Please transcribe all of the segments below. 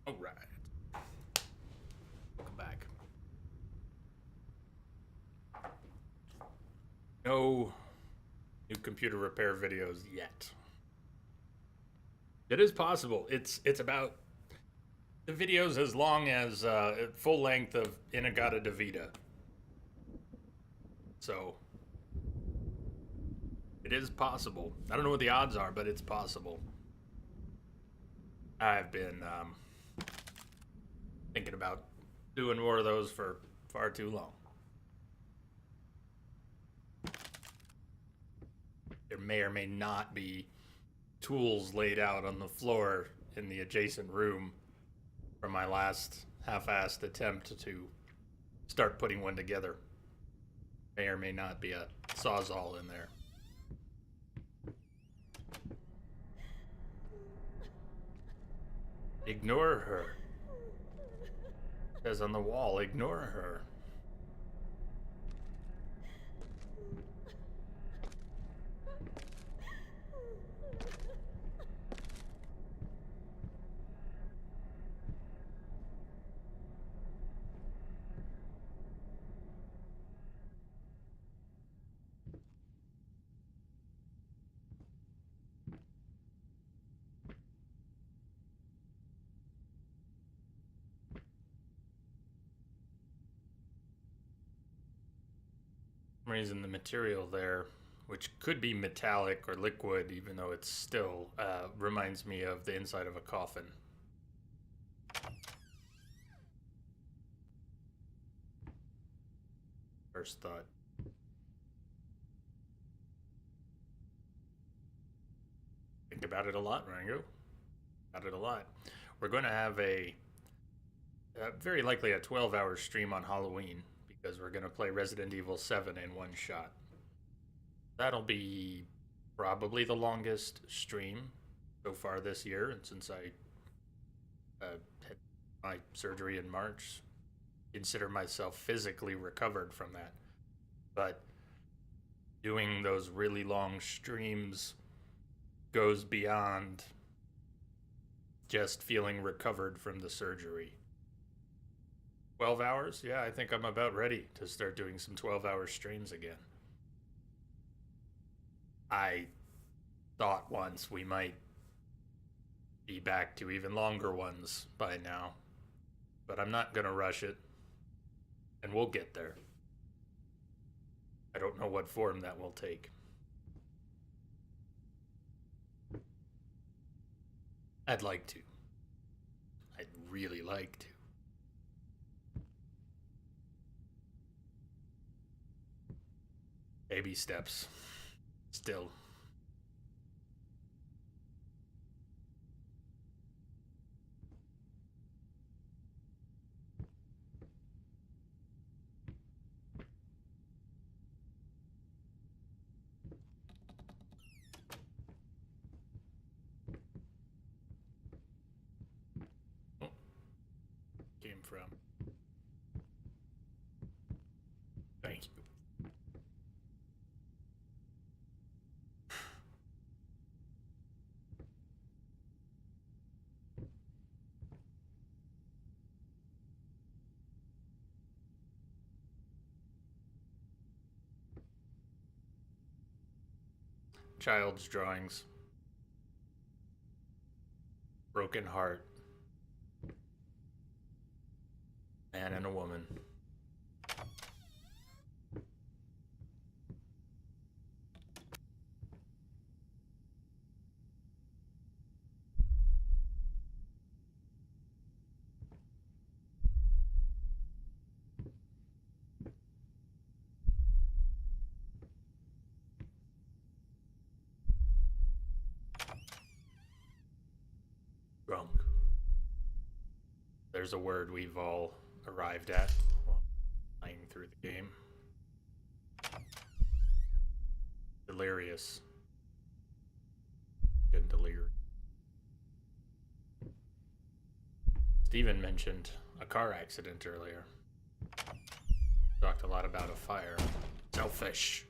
All right. Welcome back. No new computer repair videos yet. It is possible. It's about the videos as long as full length of Inagata Davida. So it is possible. I don't know what the odds are, but it's possible. I've been thinking about doing more of those for far too long. There may or may not be tools laid out on the floor in the adjacent room from my last half-assed attempt to start putting one together. May or may not be a sawzall in there. Ignore her. It says on the wall, ignore her. For some reason, the material there, which could be metallic or liquid, even though it's still, reminds me of the inside of a coffin. First thought. Think about it a lot, Rango. About it a lot. We're going to have very likely a 12-hour stream on Halloween because we're going to play Resident Evil 7 in one shot. That'll be probably the longest stream so far this year, and since I had my surgery in March, consider myself physically recovered from that. But doing those really long streams goes beyond just feeling recovered from the surgery. 12 hours? Yeah, I think I'm about ready to start doing some 12-hour streams again. I thought once we might be back to even longer ones by now, but I'm not going to rush it, and we'll get there. I don't know what form that will take. I'd like to. I'd really like to. Baby steps. Still. Oh, came from. Thank you. Child's drawings. Broken heart. Man and a woman. Drunk. There's a word we've all arrived at while playing through the game. Delirious. And delirious. Steven mentioned a car accident earlier. Talked a lot about a fire. Selfish.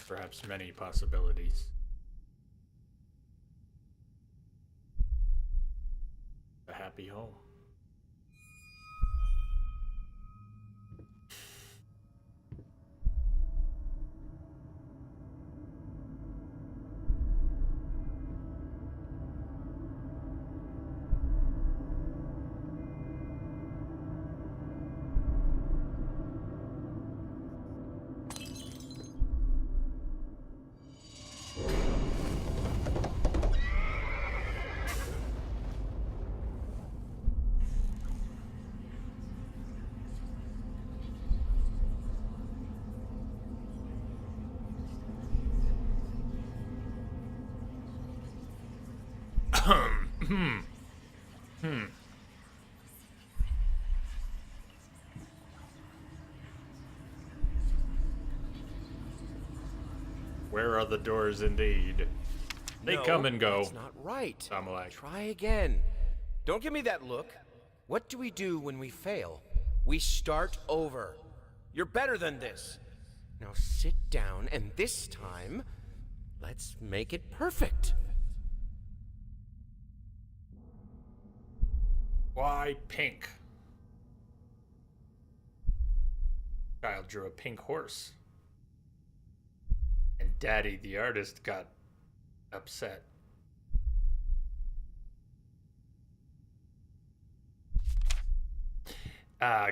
Perhaps many possibilities. A happy home. Where are the doors indeed? They come and go. That's not right. Amalek. Try again. Don't give me that look. What do we do when we fail? We start over. You're better than this. Now sit down, and this time, let's make it perfect. Why pink? Child drew a pink horse. And Daddy, the artist, got upset.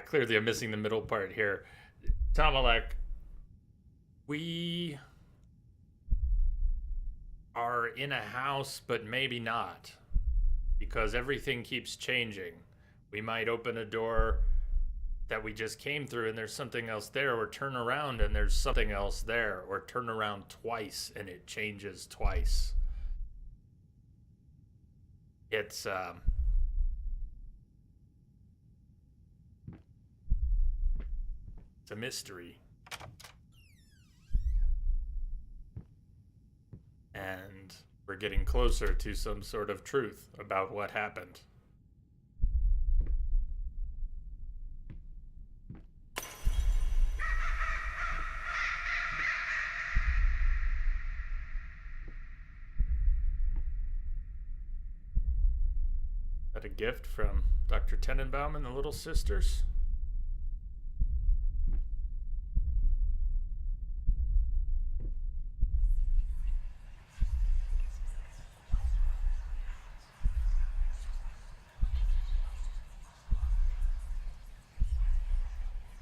Clearly I'm missing the middle part here. Tamalek, we are in a house, but maybe not. Because everything keeps changing. We might open a door that we just came through and there's something else there, or turn around and there's something else there, or turn around twice and it changes twice. It's a mystery. And we're getting closer to some sort of truth about what happened. Is that a gift from Dr. Tenenbaum and the Little Sisters?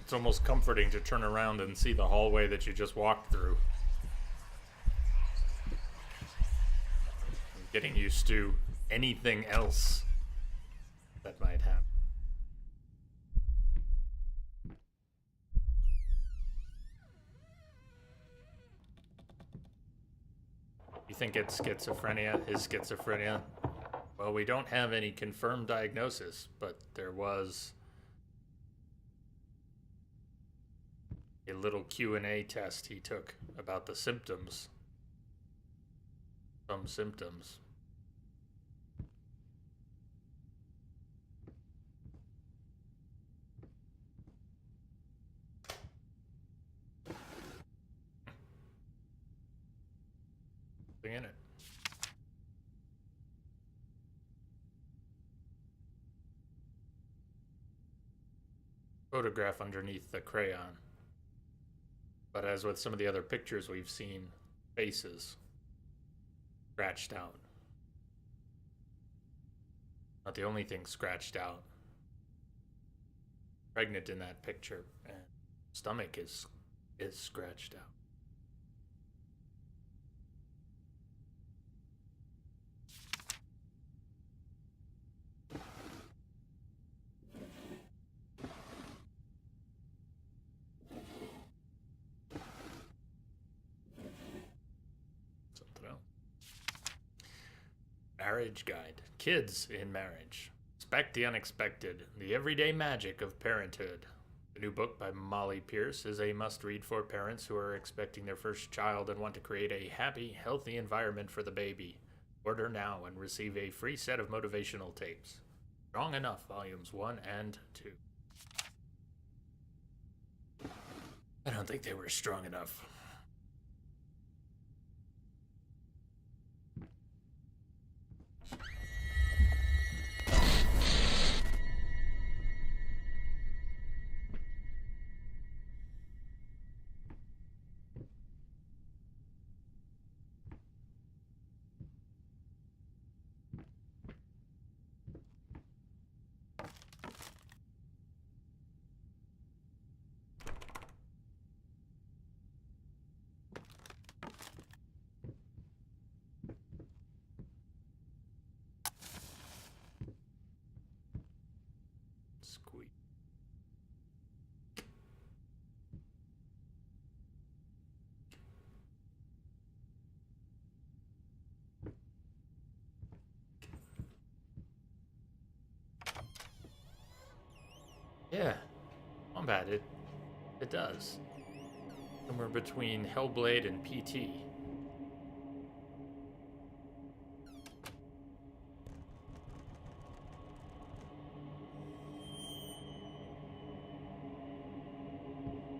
It's almost comforting to turn around and see the hallway that you just walked through. I'm getting used to anything else that might happen. You think it's schizophrenia? His schizophrenia? Well, we don't have any confirmed diagnosis, but there was a little Q&A test he took about the symptoms. Some symptoms. Something in it. Photograph underneath the crayon. But as with some of the other pictures we've seen, faces scratched out. Not the only thing scratched out. Pregnant in that picture, and stomach is scratched out. Marriage Guide. Kids in Marriage. Expect the unexpected. The everyday magic of parenthood. The new book by Molly Pierce is a must-read for parents who are expecting their first child and want to create a happy, healthy environment for the baby. Order now and receive a free set of motivational tapes. Strong Enough, Volumes 1 and 2. I don't think they were strong enough. Squeak. Yeah, combat, it does. Somewhere between Hellblade and PT.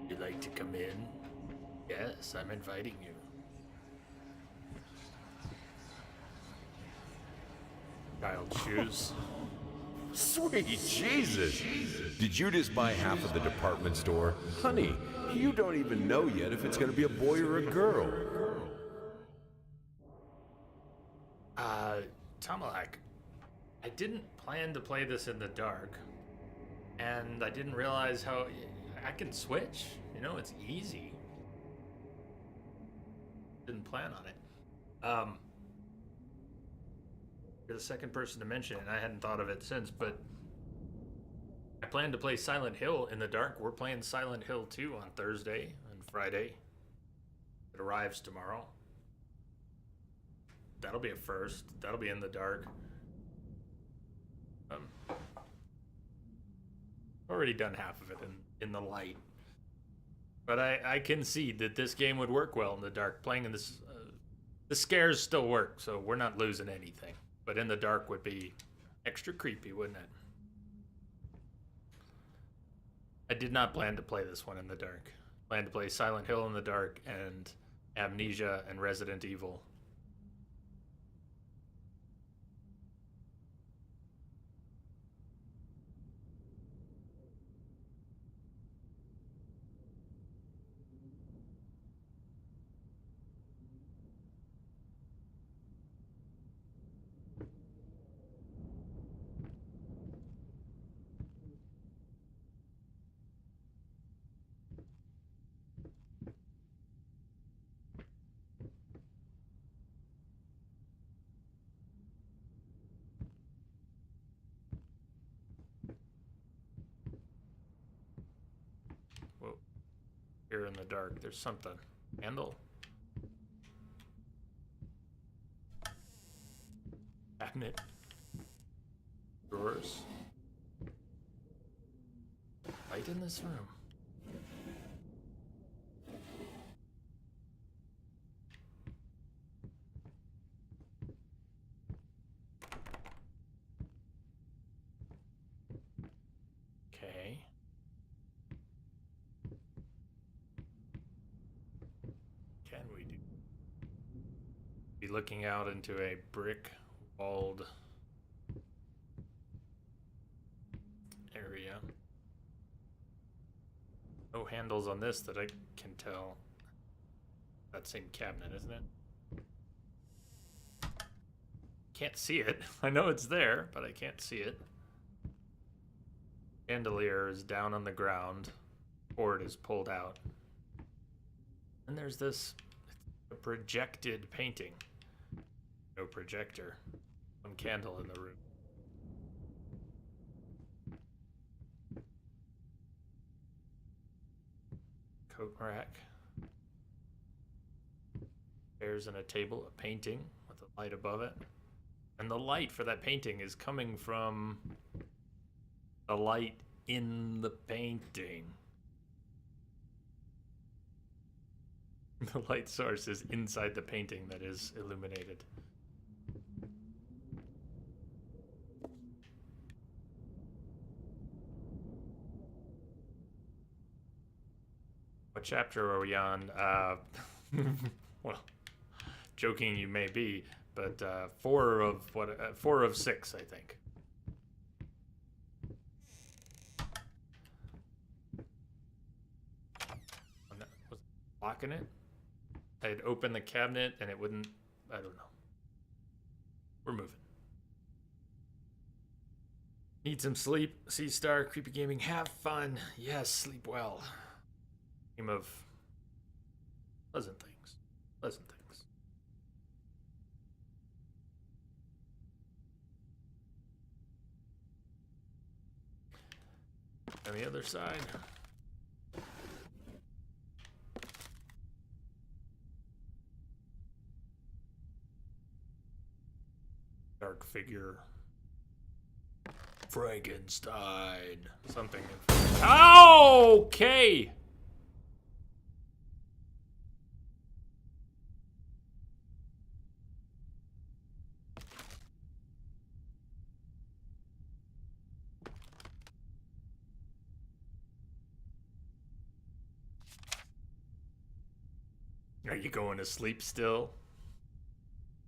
You'd like to come in? Yes, I'm inviting you. Child shoes. Sweet Jesus! Did you just buy half of the department store? Honey, you don't even know yet if it's gonna be a boy or a girl. Tomalak, I didn't plan to play this in the dark, and I didn't realize how I can switch. You know, it's easy. Didn't plan on it. You're the second person to mention it, and I hadn't thought of it since, but I plan to play Silent Hill in the dark. We're playing Silent Hill 2 on Thursday and Friday. It arrives tomorrow. That'll be a first. That'll be in the dark. Already done half of it in the light. But I concede that this game would work well in the dark. Playing in this... the scares still work, so we're not losing anything. But in the dark would be extra creepy, wouldn't it? I did not plan to play this one in the dark. I planned to play Silent Hill in the dark and Amnesia and Resident Evil. Whoa. Here in the dark, there's something. Handle? Cabinet? Drawers? Light in this room. Okay. Can we do? Be looking out into a brick-walled area. No handles on this that I can tell. That same cabinet, isn't it? Can't see it. I know it's there, but I can't see it. Chandelier is down on the ground. Board is pulled out. And there's this a projected painting. No projector. One candle in the room. Coat rack. Chairs and a table, a painting with a light above it. And the light for that painting is coming from the light in the painting. The light source is inside the painting that is illuminated. What chapter are we on? Well, joking you may be, but 4 of 6, I think. Was it locking it? I'd open the cabinet and it wouldn't. I don't know. We're moving. Need some sleep. C-Star, Creepy Gaming. Have fun. Yes, sleep well. Game of pleasant things. Pleasant things. on the other side. Dark figure. Frankenstein. Something. Okay! Are you going to sleep still?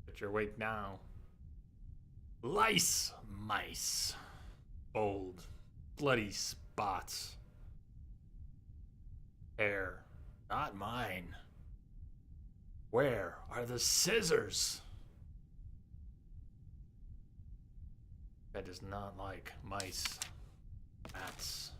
But you're awake now. Lice! Mice. Bold. Bloody spots. Hair. Not mine. Where are the scissors? That does not like mice. Rats.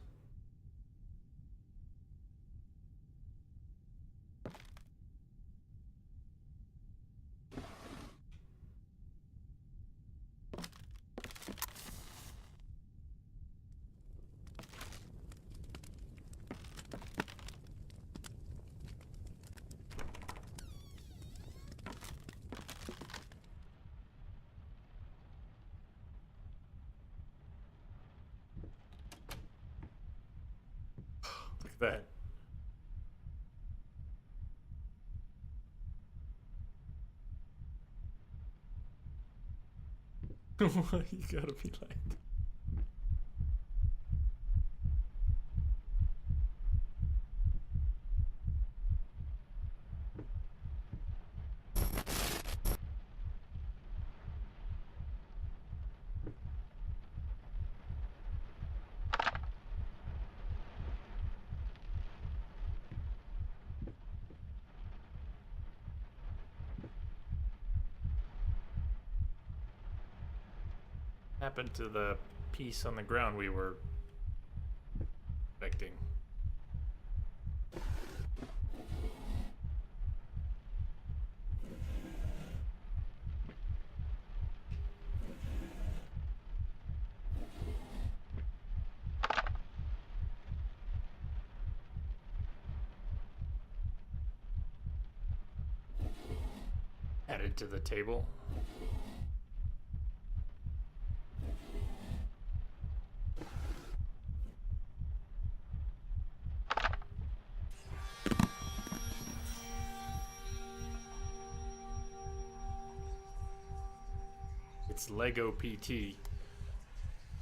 Look at that. Why you gotta be like that? Happened to the piece on the ground we were expecting? Added to the table. It's Lego PT.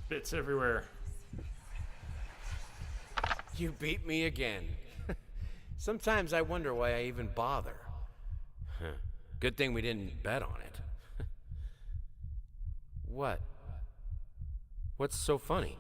Bits everywhere. You beat me again. Sometimes I wonder why I even bother. Good thing we didn't bet on it. What? What's so funny?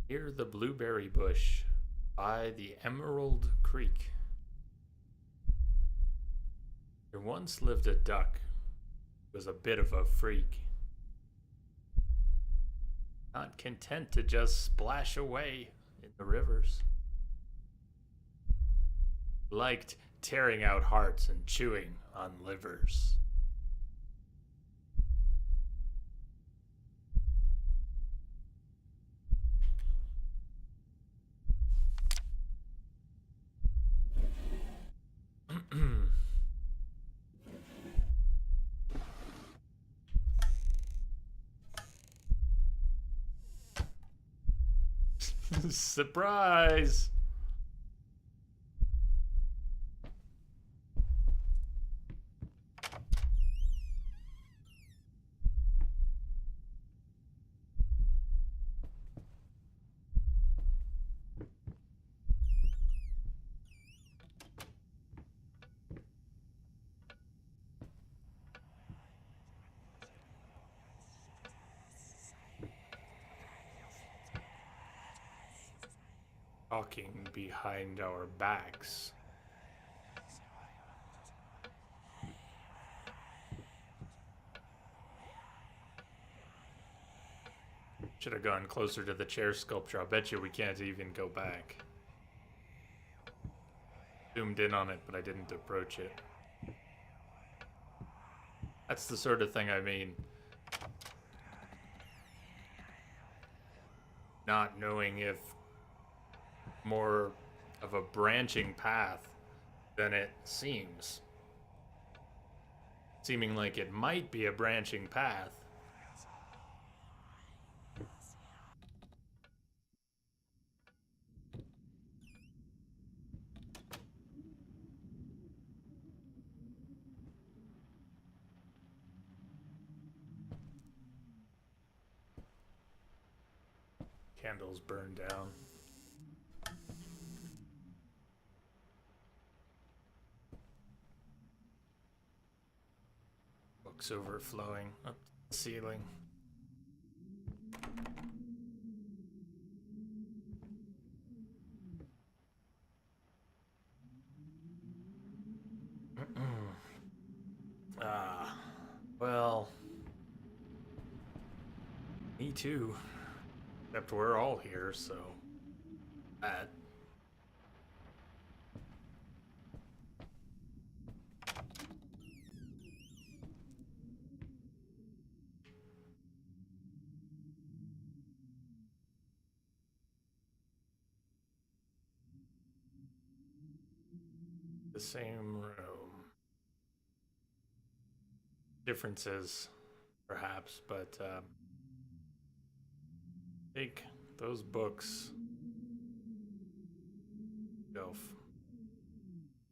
Near the blueberry bush by the Emerald Creek. There once lived a duck who was a bit of a freak. Not content to just splash away in the rivers. Liked tearing out hearts and chewing on livers. Surprise! Talking behind our backs. Should have gone closer to the chair sculpture. I'll bet you we can't even go back. Zoomed in on it, but I didn't approach it. That's the sort of thing I mean. Not knowing if more of a branching path than it seems. Seeming like it might be a branching path. Candles burned down. Books overflowing up the ceiling. Well, me too. Except we're all here, so that. The same room. Differences, perhaps, but take those books. Shelf.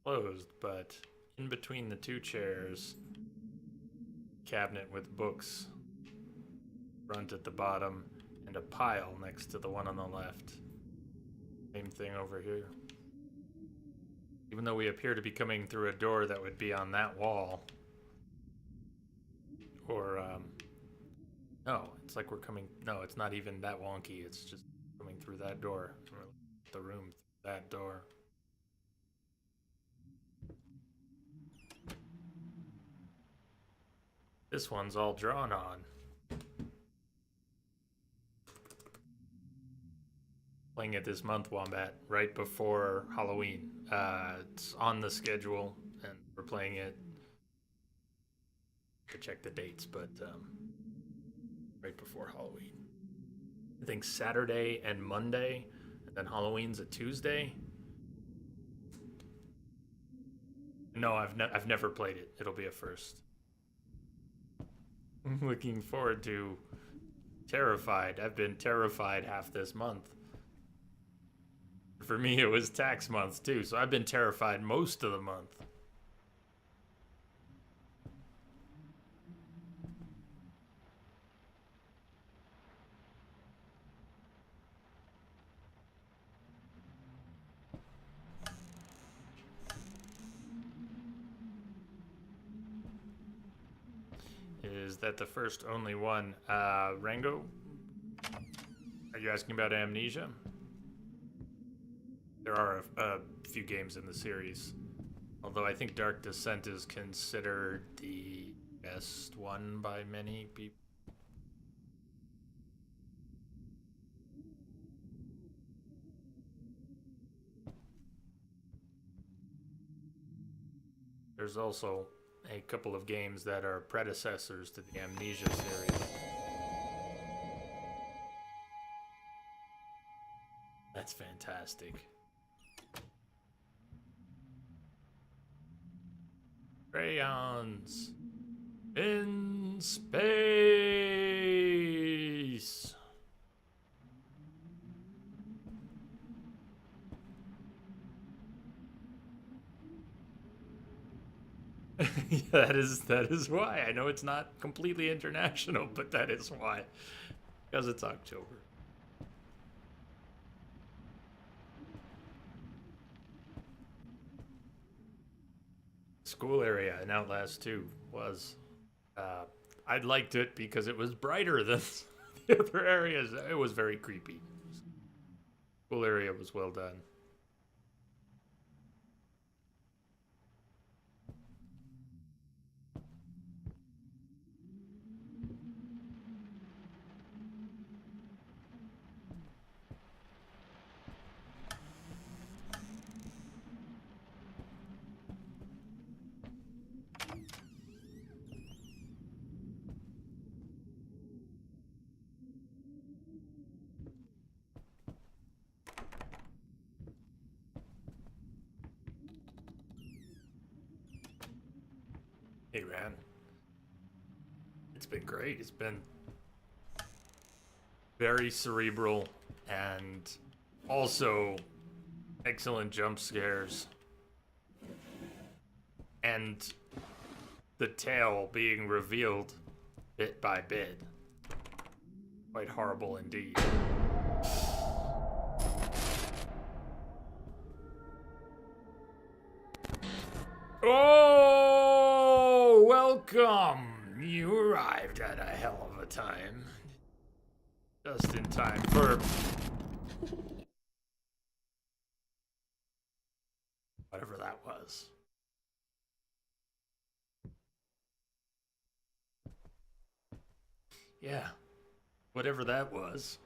Closed, but in between the two chairs, cabinet with books, front at the bottom, and a pile next to the one on the left. Same thing over here. Even though we appear to be coming through a door that would be on that wall, or no, it's like we're coming, no, it's not even that wonky, it's just coming through that door, the room through that door. This one's all drawn on. Playing it this month, Wombat, right before Halloween. It's on the schedule, and we're playing it. To check the dates, but right before Halloween. I think Saturday and Monday, and then Halloween's a Tuesday. No, I've never played it. It'll be a first. I'm looking forward to Terrified. I've been terrified half this month. For me, it was tax month too, so I've been terrified most of the month. Is that the first only one? Rango? Are you asking about Amnesia? There are a few games in the series. Although I think Dark Descent is considered the best one by many people. There's also a couple of games that are predecessors to the Amnesia series. That's fantastic. Crayons in space. That is why. I know it's not completely international, but that is why. Because it's October. School area in Outlast 2 was I liked it because it was brighter than the other areas. It was very creepy. School area was well done. Hey, man. It's been great. It's been very cerebral and also excellent jump scares. And the tale being revealed bit by bit. Quite horrible indeed. Oh, welcome! You arrived at a hell of a time. Just in time for... whatever that was. Yeah, whatever that was.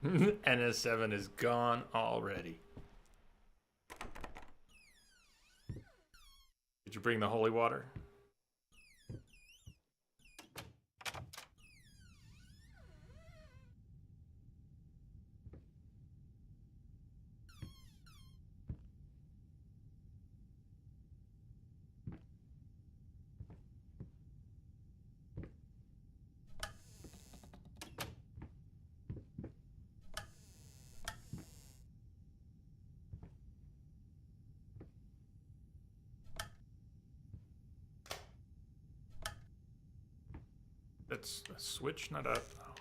NS7 is gone already. Did you bring the holy water? That's a switch, not a... Oh.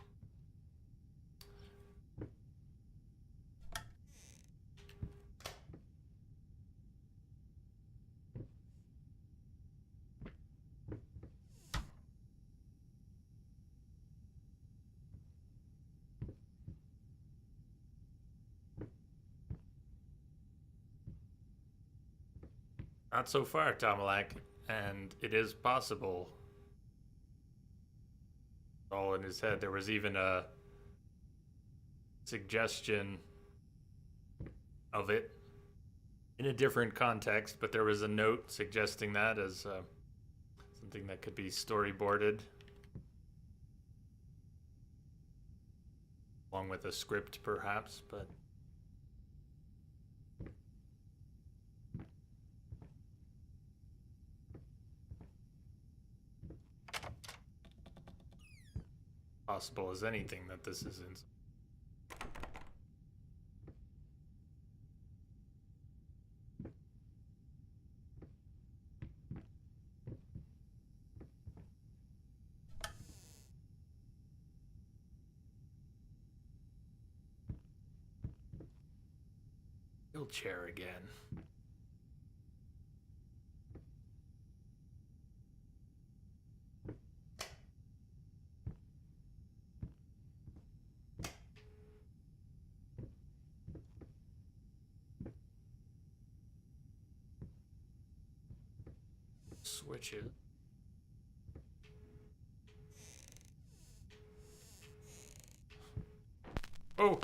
Not so far, Tomalak, and it is possible. All in his head. There was even a suggestion of it in a different context, but there was a note suggesting that as something that could be storyboarded along with a script, perhaps, but possible as anything that this isn't. Wheelchair again. Switch it. Oh!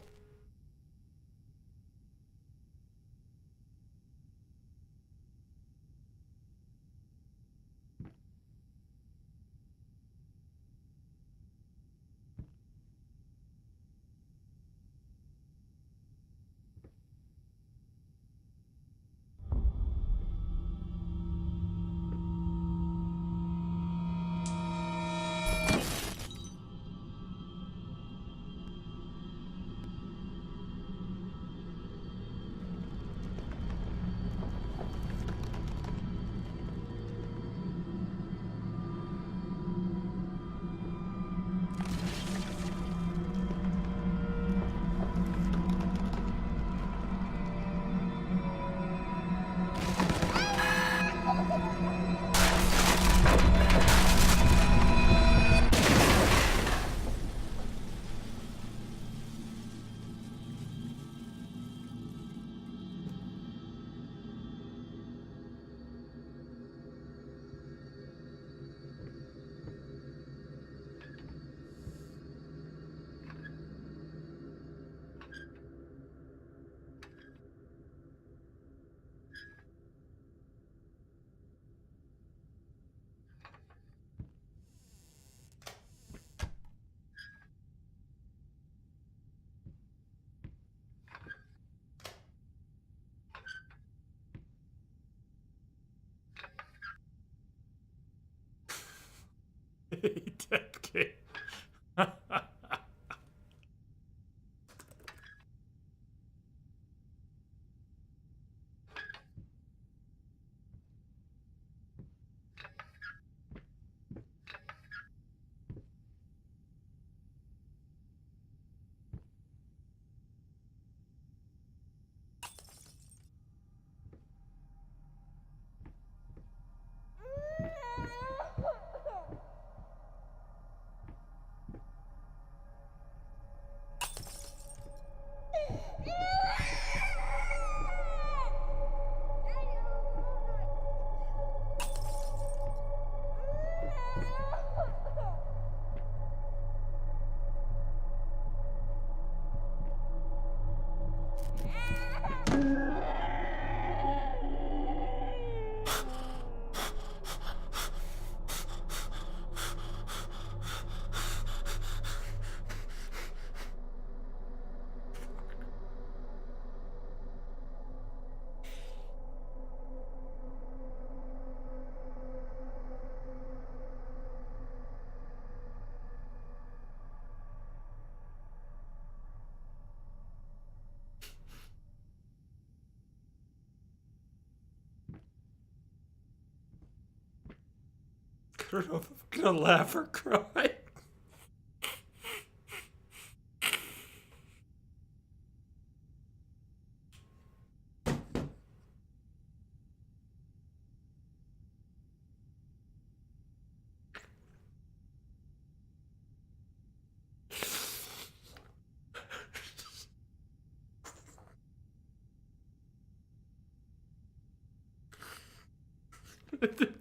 don't know if I'm gonna laugh or cry.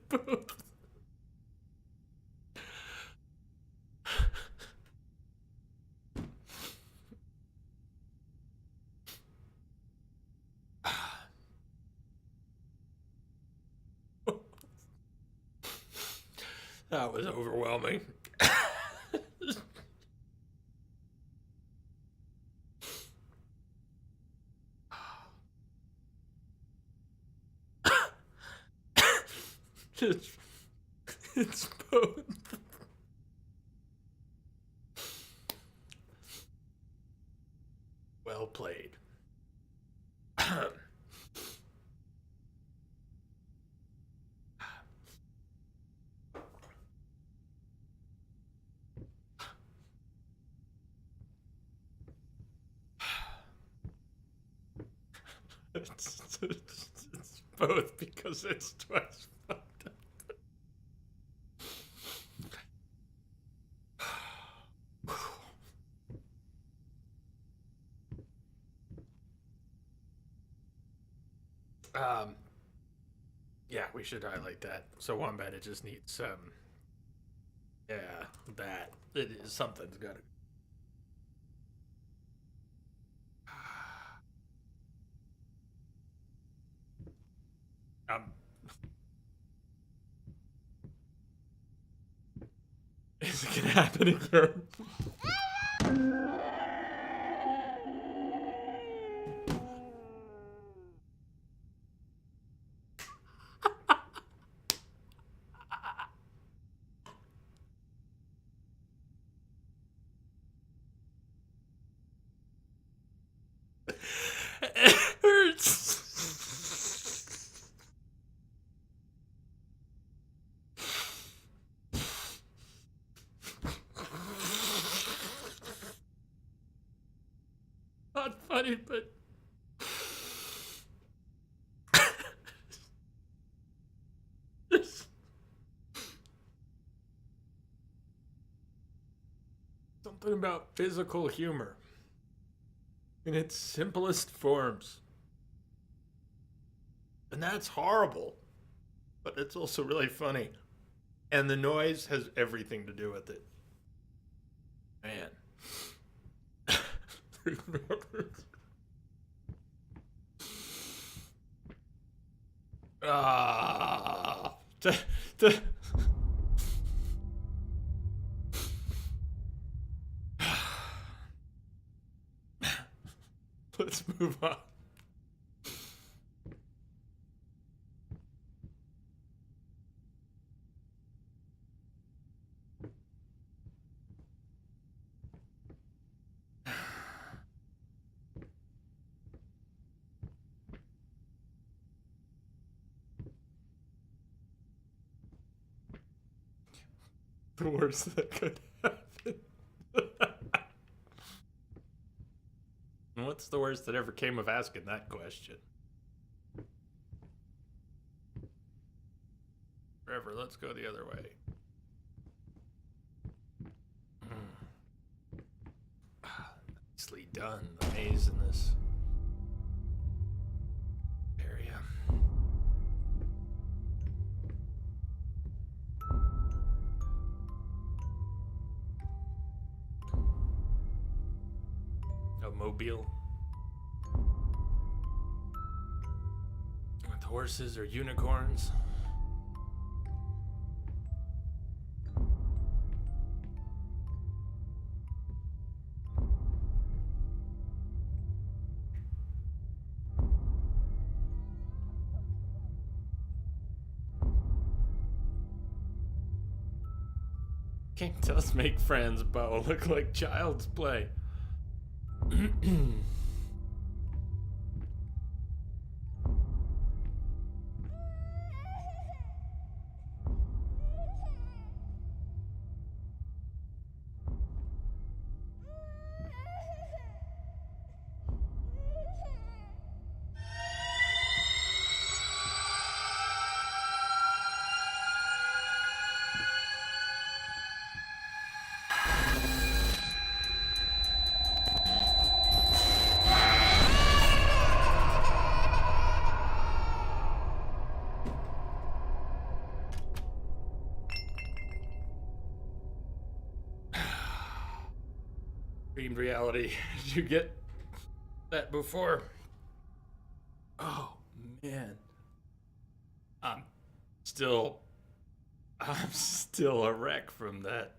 Both. That was overwhelming. It's both. Well played. It's both because it's twice fucked up. Yeah, we should highlight that. So Wombat, it just needs yeah, that it is something's got to. Is it gonna happen again? It hurts. Not funny, but something about physical humor in its simplest forms. And that's horrible, but it's also really funny. And the noise has everything to do with it. Man. Ah. Let's move on. The worst that could happen. What's the worst that ever came of asking that question? Forever, let's go the other way. Nicely done. The maze in this area. A mobile with horses or unicorns. King does make Fran's bow look like child's play. dreamed reality. Did you get that before? Oh man. I'm still a wreck from that.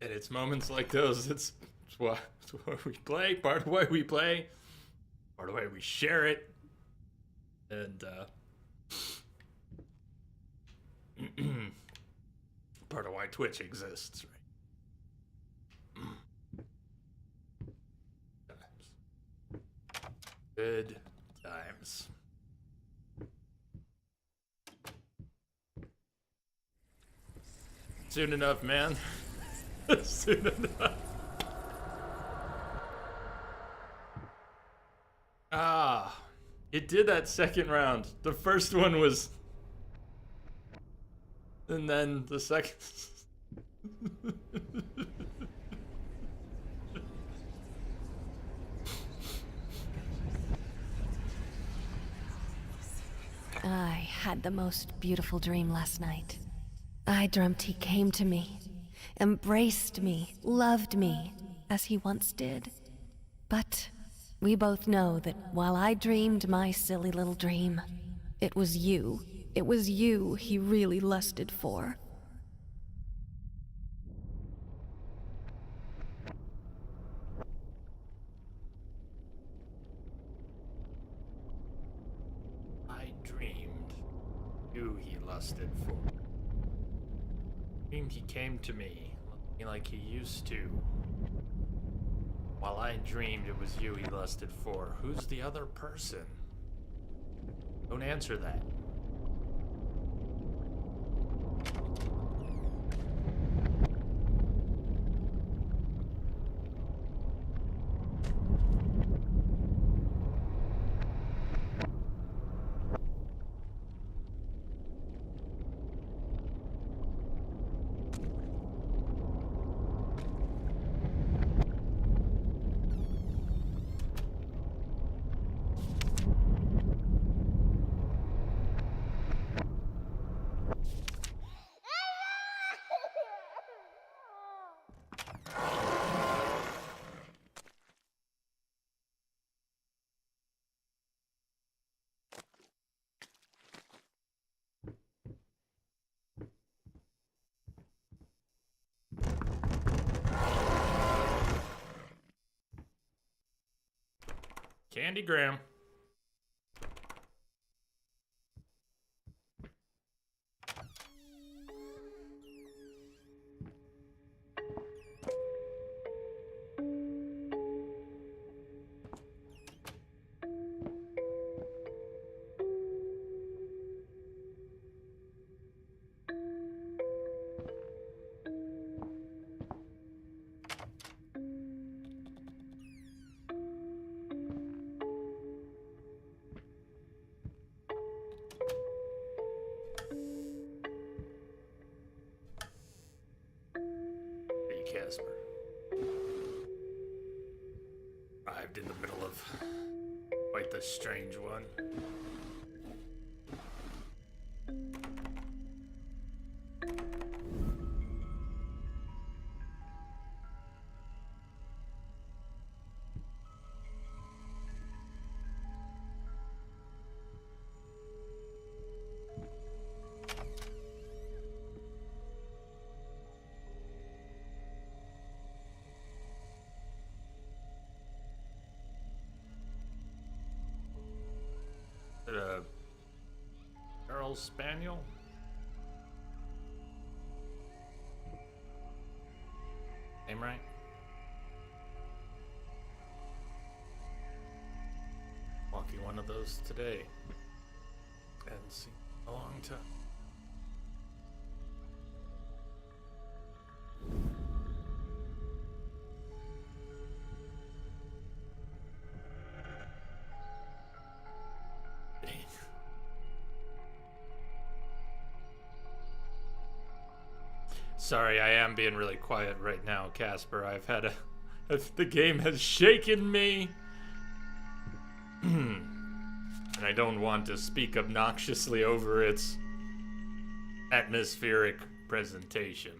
And it's moments like those. It's why we play. Part of why we play. Part of why we share it. And part of why Twitch exists, right? Good times. Soon enough, man. Soon enough. Ah, it did that second round. The first one was... And then the second... I had the most beautiful dream last night. I dreamt he came to me, embraced me, loved me, as he once did. But we both know that while I dreamed my silly little dream, it was you he really lusted for. I dreamed you he lusted for. Dreamed he came to me, loved me like he used to. While I dreamed it was you he lusted for. Who's the other person? Don't answer that. Candy Graham. Casper. Arrived in the middle of quite the strange one. Charles Spaniel. Name right? Walking one of those today. Hadn't seen in a long time. Sorry, I am being really quiet right now, Casper. I've had a... The game has shaken me. And I don't want to speak obnoxiously over its atmospheric presentation.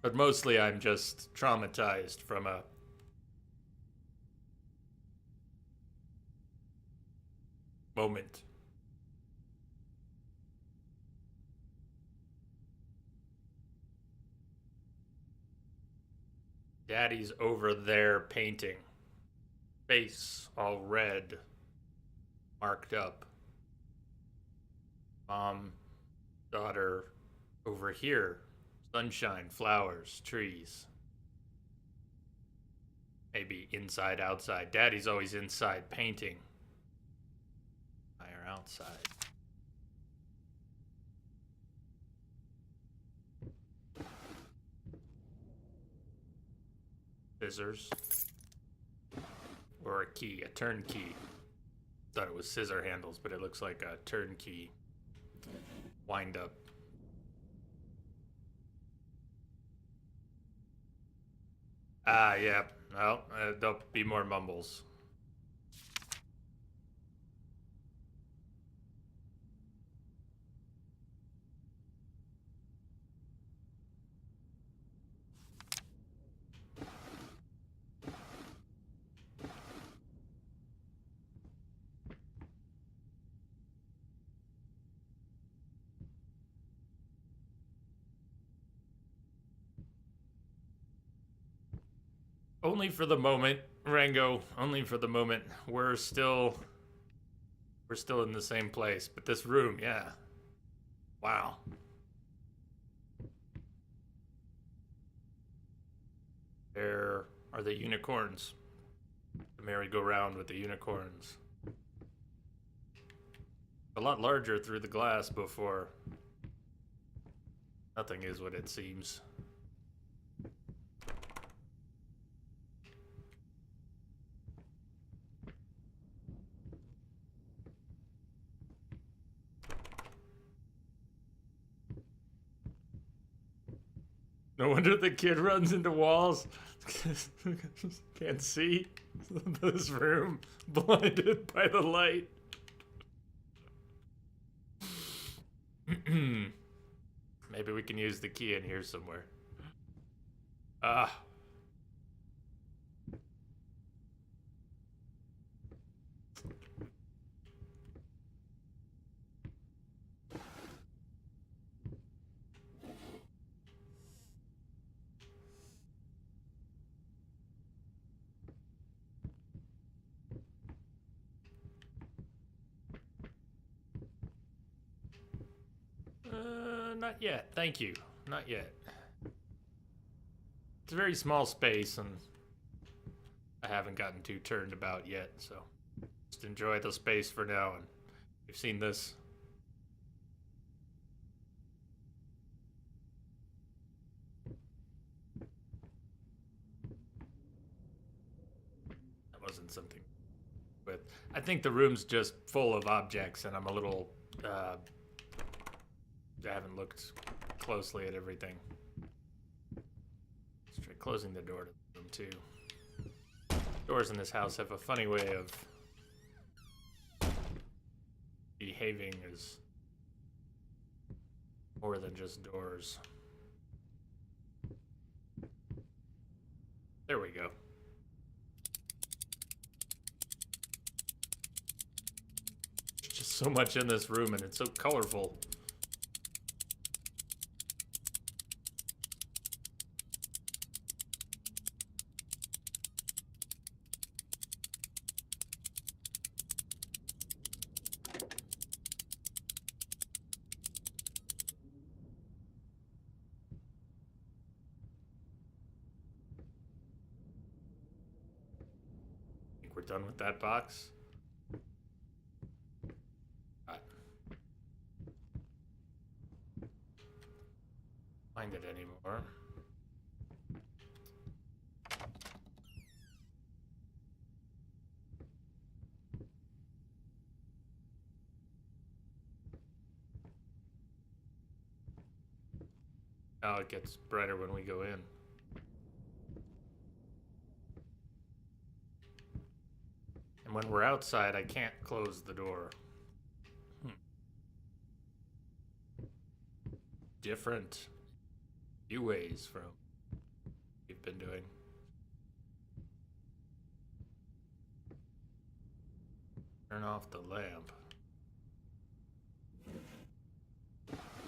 But mostly I'm just traumatized from a moment. Daddy's over there painting. Face all red. Marked up. Mom, daughter over here. Sunshine, flowers, trees. Maybe inside, outside. Daddy's always inside painting. Fire outside. Scissors. Or a key, a turnkey. Thought it was scissor handles, but it looks like a turnkey. Wind up. Ah, yeah. Well, there'll be more mumbles. Only for the moment, Rango. Only for the moment. We're still in the same place, but this room, yeah. Wow. There are the unicorns. The merry-go-round with the unicorns. A lot larger through the glass before. Nothing is what it seems. No wonder the kid runs into walls. Can't see this room, blinded by the light. Maybe we can use the key in here somewhere. Ah. Not yet. Thank you. Not yet. It's a very small space, and I haven't gotten too turned about yet, so just enjoy the space for now. And you've seen this. That wasn't something. But I think the room's just full of objects, and I'm a little... I haven't looked closely at everything. Let's try closing the door to the room too. Doors in this house have a funny way of behaving as more than just doors. There we go. There's just so much in this room, and it's so colorful. done with that box. Right. Find it anymore. Oh, it gets brighter when we go in. And when we're outside, I can't close the door. Different few ways from what we've been doing. Turn off the lamp.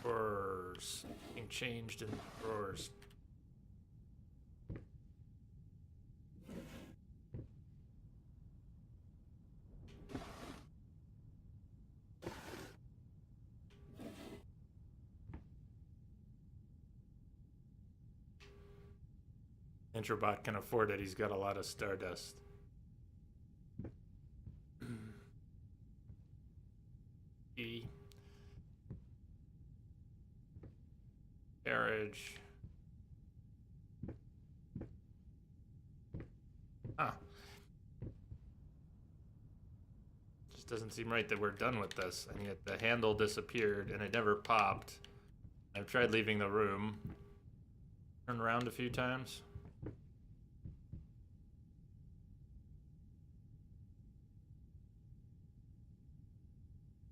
Drawers. Being changed in drawers. Introbot can afford it. He's got a lot of stardust. E. Carriage. Huh. Just doesn't seem right that we're done with this, and yet the handle disappeared and it never popped. I've tried leaving the room. Turned around a few times.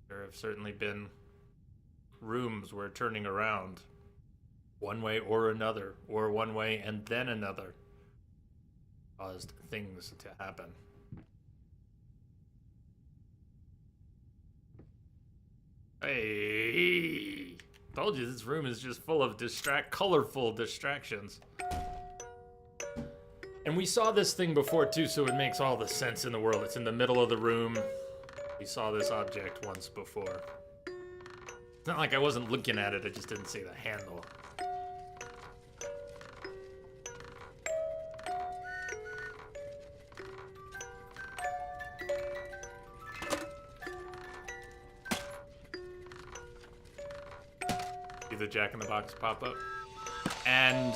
There have certainly been rooms where turning around one way or another, or one way and then another, caused things to happen. Hey, told you this room is just full of colorful distractions. And we saw this thing before too, so it makes all the sense in the world. It's in the middle of the room. We saw this object once before. It's not like I wasn't looking at it, I just didn't see the handle. See the Jack-in-the-Box pop up? And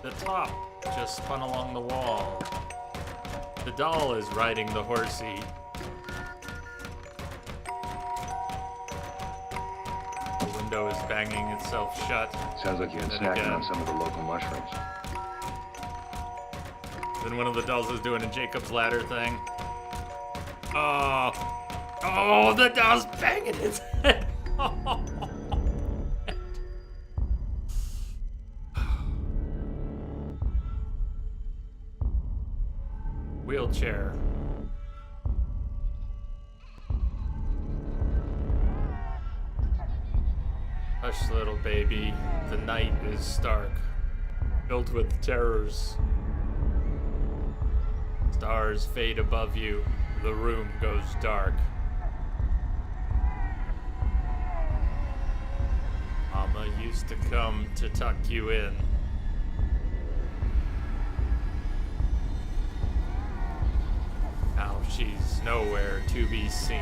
the top just spun along the wall. The doll is riding the horsey. The window is banging itself shut. Sounds like you've been snacking on some of the local mushrooms. Then one of the dolls is doing a Jacob's Ladder thing. Oh, the doll's banging its head. Wheelchair. Hush, little baby. The night is stark, filled with terrors. Stars fade above you. The room goes dark. Mama used to come to tuck you in. Now she's nowhere to be seen.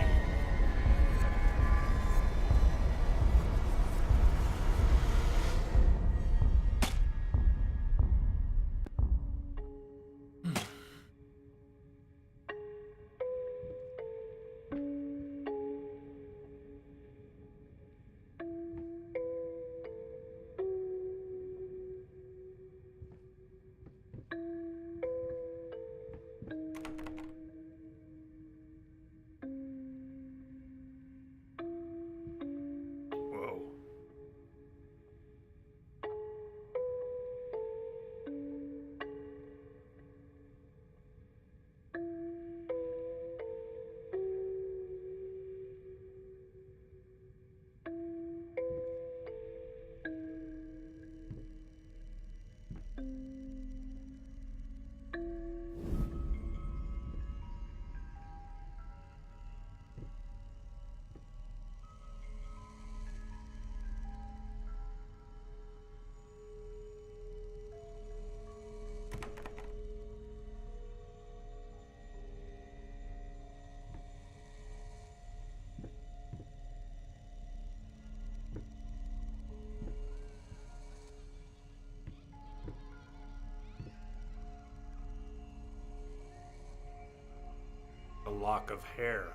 lock of hair.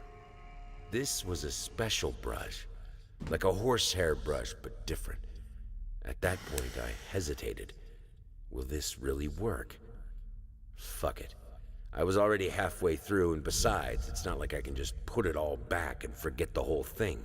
This was a special brush. Like a horsehair brush, but different. At that point, I hesitated. Will this really work? Fuck it. I was already halfway through, and besides, it's not like I can just put it all back and forget the whole thing.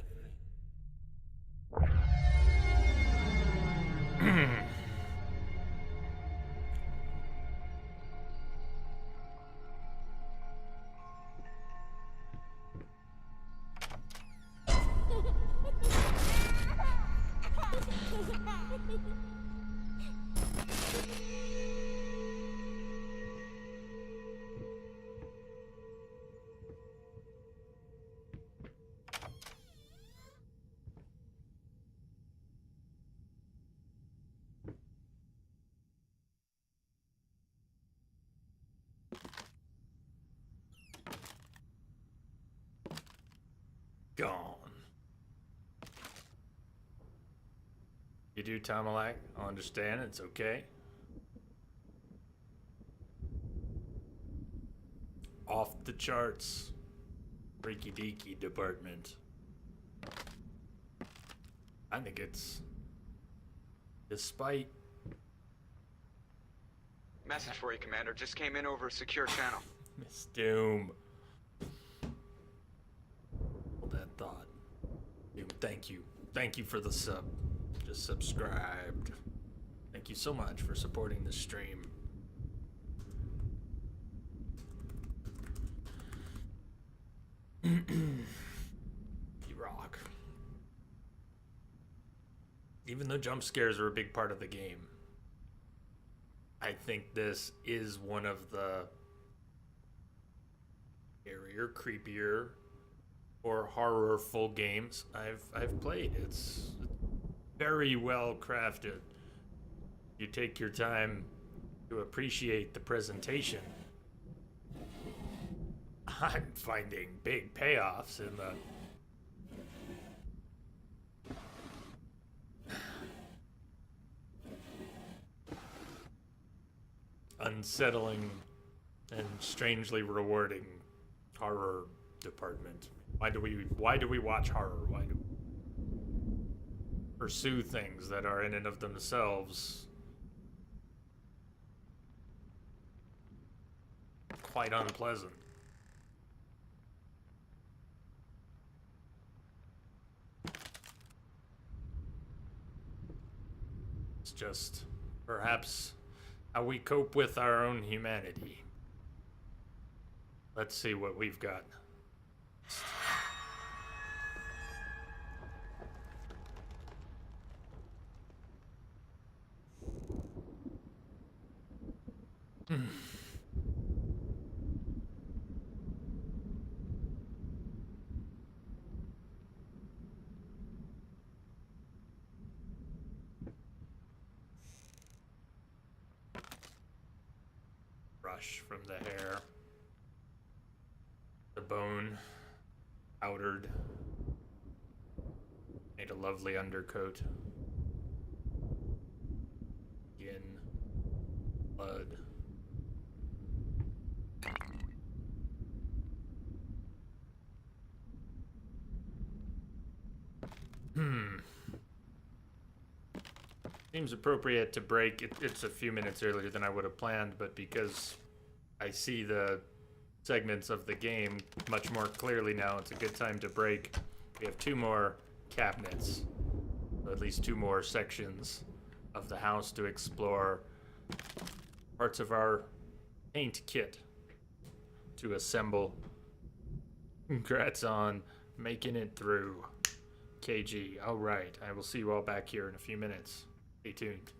Gone. You do, Tomalak? I'll understand. It's okay. Off the charts. Freaky deaky department. I think it's... Despite... Message for you, Commander. Just came in over a secure channel. Miss Doom. Hold that thought. Doom, thank you. Thank you for the sub. Just subscribed. Thank you so much for supporting the stream. You rock. Even though jump scares are a big part of the game, I think this is one of the scarier, creepier, or horrorful games I've played. It's very well crafted. You take your time to appreciate the presentation. I'm finding big payoffs in the unsettling and strangely rewarding horror department. Why do we watch horror? Why do we pursue things that are in and of themselves quite unpleasant? It's just perhaps how we cope with our own humanity. Let's see what we've got. Brush from the hair. The bone powdered. Made a lovely undercoat. Skin. Blood. Seems appropriate to break. It's a few minutes earlier than I would have planned, but because I see the segments of the game much more clearly now, it's a good time to break. We have 2 more cabinets, so at least 2 more sections of the house to explore. Parts of our paint kit to assemble. Congrats on making it through, KG. All right, I will see you all back here in a few minutes. Stay tuned.